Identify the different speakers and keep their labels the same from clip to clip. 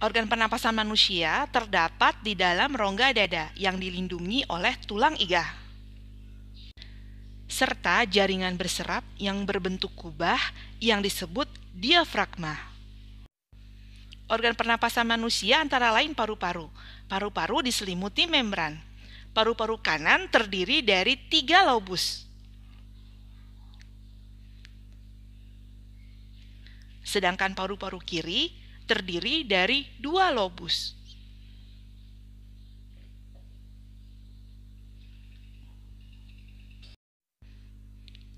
Speaker 1: Organ pernapasan manusia terdapat di dalam rongga dada yang dilindungi oleh tulang iga, serta jaringan berserap yang berbentuk kubah yang disebut diafragma. Organ pernapasan manusia antara lain paru-paru. Paru-paru diselimuti membran. Paru-paru kanan terdiri dari 3 lobus, sedangkan paru-paru kiri terdiri dari 2 lobus.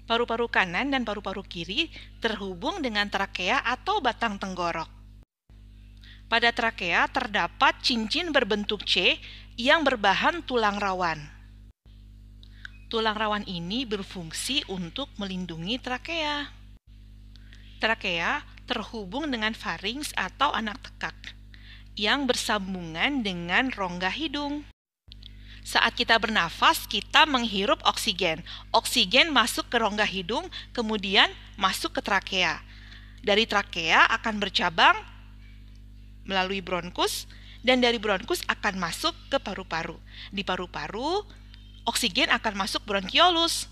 Speaker 1: Paru-paru kanan dan paru-paru kiri terhubung dengan trakea atau batang tenggorok. Pada trakea terdapat cincin berbentuk C yang berbahan tulang rawan. Tulang rawan ini berfungsi untuk melindungi trakea. Trakea terhubung dengan farinks atau anak tekak yang bersambungan dengan rongga hidung. Saat kita bernafas, kita menghirup oksigen. Oksigen masuk ke rongga hidung, kemudian masuk ke trakea. Dari trakea akan bercabang melalui bronkus, dan dari bronkus akan masuk ke paru-paru. Di paru-paru, oksigen akan masuk bronkiolus.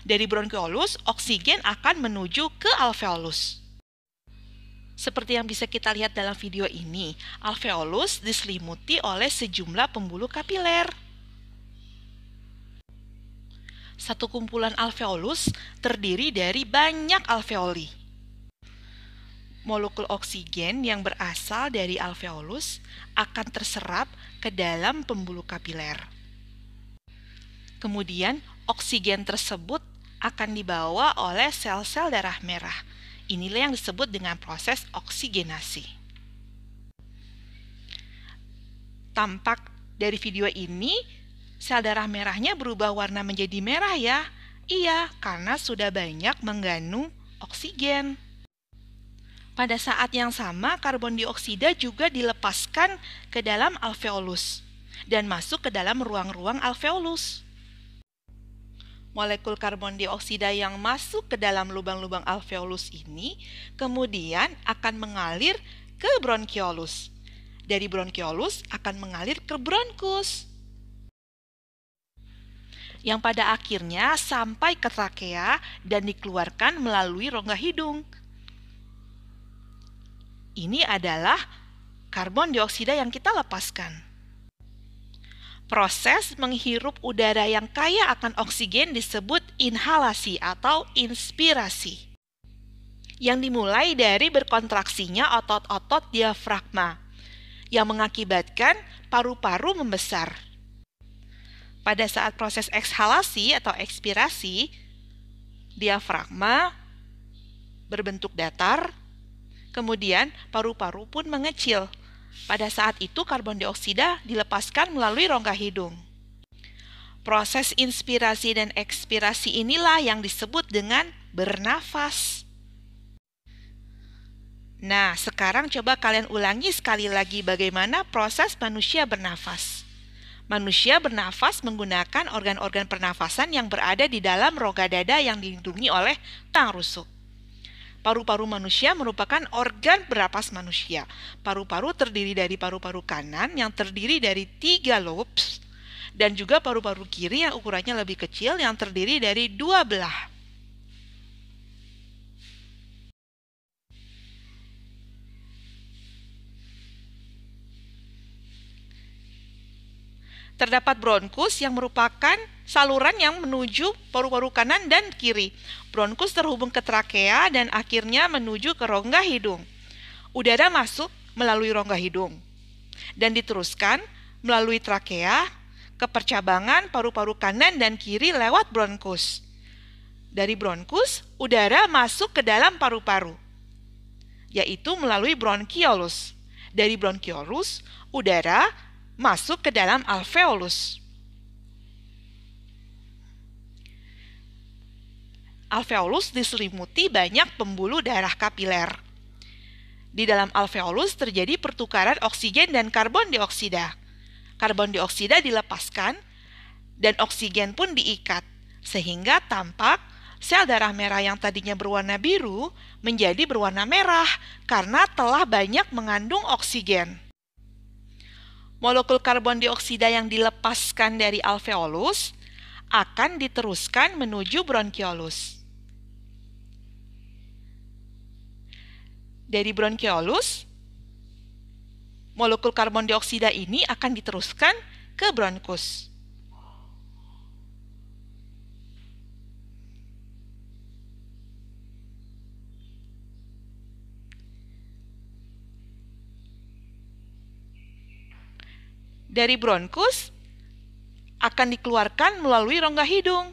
Speaker 1: Dari bronkiolus, oksigen akan menuju ke alveolus. Seperti yang bisa kita lihat dalam video ini, alveolus diselimuti oleh sejumlah pembuluh kapiler. Satu kumpulan alveolus terdiri dari banyak alveoli. Molekul oksigen yang berasal dari alveolus akan terserap ke dalam pembuluh kapiler. Kemudian, oksigen tersebut akan dibawa oleh sel-sel darah merah. Inilah yang disebut dengan proses oksigenasi. Tampak dari video ini, sel darah merahnya berubah warna menjadi merah ya. Iya, karena sudah banyak mengandung oksigen. Pada saat yang sama, karbon dioksida juga dilepaskan ke dalam alveolus dan masuk ke dalam ruang-ruang alveolus. Molekul karbon dioksida yang masuk ke dalam lubang-lubang alveolus ini kemudian akan mengalir ke bronkiolus. Dari bronkiolus akan mengalir ke bronkus, yang pada akhirnya sampai ke trakea dan dikeluarkan melalui rongga hidung. Ini adalah karbon dioksida yang kita lepaskan. Proses menghirup udara yang kaya akan oksigen disebut inhalasi atau inspirasi, yang dimulai dari berkontraksinya otot-otot diafragma, yang mengakibatkan paru-paru membesar. Pada saat proses ekshalasi atau ekspirasi, diafragma berbentuk datar, kemudian paru-paru pun mengecil. Pada saat itu karbon dioksida dilepaskan melalui rongga hidung. Proses inspirasi dan ekspirasi inilah yang disebut dengan bernafas. Nah, sekarang coba kalian ulangi sekali lagi bagaimana proses manusia bernafas. Manusia bernafas menggunakan organ-organ pernafasan yang berada di dalam rongga dada yang dilindungi oleh tulang rusuk. Paru-paru manusia merupakan organ bernapas manusia. Paru-paru terdiri dari paru-paru kanan yang terdiri dari 3 lobes dan juga paru-paru kiri yang ukurannya lebih kecil yang terdiri dari 2 belah. Terdapat bronkus yang merupakan saluran yang menuju paru-paru kanan dan kiri. Bronkus terhubung ke trakea dan akhirnya menuju ke rongga hidung. Udara masuk melalui rongga hidung dan diteruskan melalui trakea ke percabangan paru-paru kanan dan kiri lewat bronkus. Dari bronkus, udara masuk ke dalam paru-paru, yaitu melalui bronkiolus. Dari bronkiolus, udara masuk ke dalam alveolus. Alveolus diselimuti banyak pembuluh darah kapiler. Di dalam alveolus terjadi pertukaran oksigen dan karbon dioksida. Karbon dioksida dilepaskan dan oksigen pun diikat, sehingga tampak sel darah merah yang tadinya berwarna biru menjadi berwarna merah karena telah banyak mengandung oksigen. Molekul karbon dioksida yang dilepaskan dari alveolus akan diteruskan menuju bronkiolus. Dari bronkiolus, molekul karbon dioksida ini akan diteruskan ke bronkus. Dari bronkus akan dikeluarkan melalui rongga hidung.